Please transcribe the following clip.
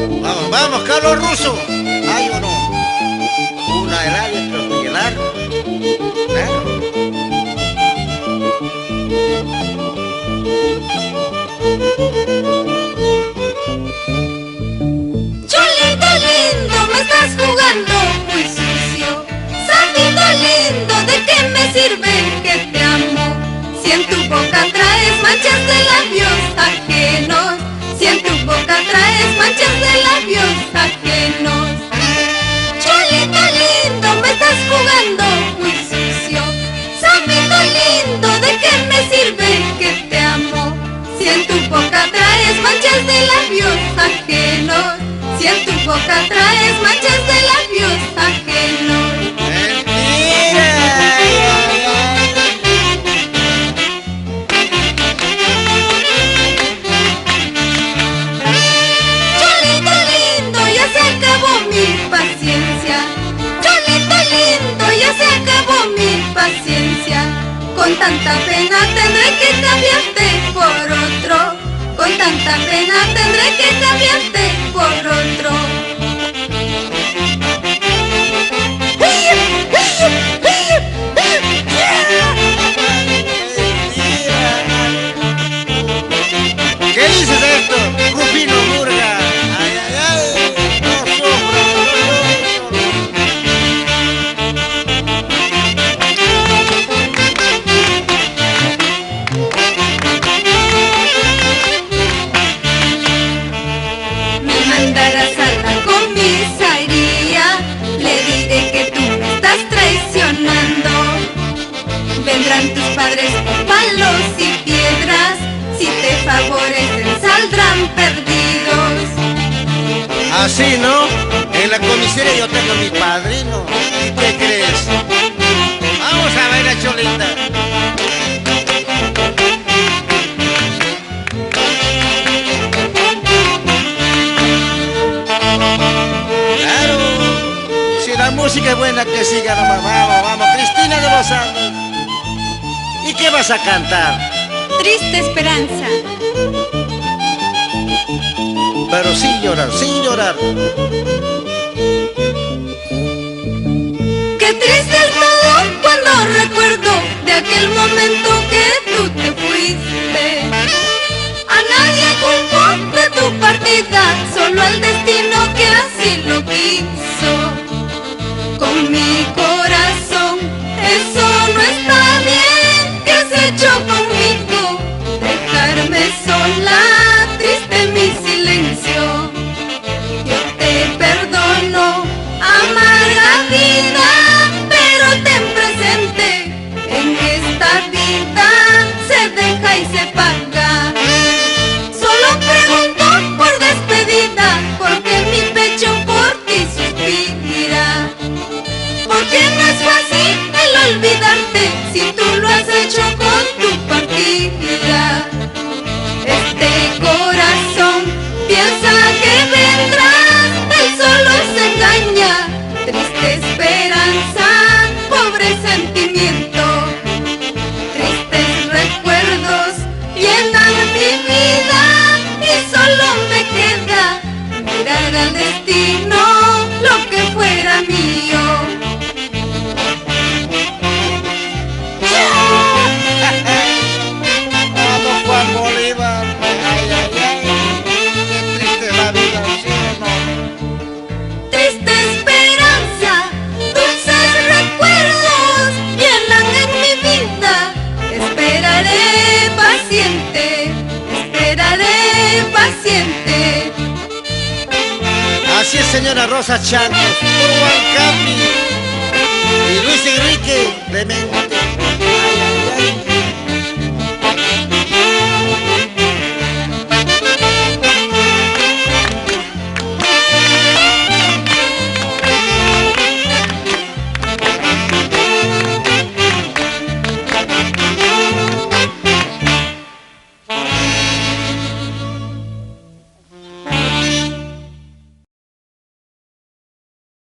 Vamos, vamos, Carlos Russo. ¿Hay o no? Una helada y otro helado. Claro. Cholito lindo, me estás jugando muy sucio. Sapito lindo, ¿de qué me sirve que te amo? Si en tu boca traes manchas de labios ajenos, si en tu boca traes manchas de labios ajenos. Cholito lindo, me estás jugando muy sucio. Sapito lindo, ¿de qué me sirve que te amo? Si en tu boca traes manchas de labios ajenos, si en tu boca traes manchas de labios ajenos. Cholito lindo, ya se acabó mi paciencia. Cholito lindo, ya se acabó mi paciencia. Con tanta pena tendré que cambiarte por otro. Con tanta pena tendré que cambiarte por otro. ¿Qué dices de esto? Rufino Murga. Ay, ay, ay. No sufro, Me mandarás a la comisaría, le diré que tú me estás traicionando. Vendrán tus padres con palos y piedras, si te favorecen saldrán perdidos. así, ¿no? En la comisaría yo tengo a mi padrino. ¿Y qué crees? Vamos a ver a Cholita. Claro. Si la música es buena, que siga nomás. Vamos, vamos. Cristina de los Andes. ¿Y qué vas a cantar? Triste esperanza. Pero sin llorar, sin llorar. Qué triste es todo cuando recuerdo de aquel momento que tú te fuiste. A nadie culpo de tu partida, solo al destino que así lo quiso. Con mi corazón, eso no está bien. ¿Qué has hecho conmigo? Dejarme sola, triste mi silencio. Yo te perdono, amarga vida, pero ten presente, en esta vida se deja y se paga. Solo pregunto por despedida, porque mi pecho por ti suspira. Porque no es fácil el olvidarte, si tú lo has hecho con tu partida. Este corazón piensa que vendrás, él solo se engaña. Triste esperanza, pobre sentimiento. Tristes recuerdos llenan mi vida y solo me queda mirar al destino lo que fuera mío. Vamos, Juan Bolívar. Ay, ay, ay. Qué triste es la vida, ¿sí o no? Triste esperanza, dulces recuerdos llenan en mi vida. Esperaré paciente, esperaré paciente. Así es, señora Rosa Chantos, Juan Capi y Luis Enrique Clemente.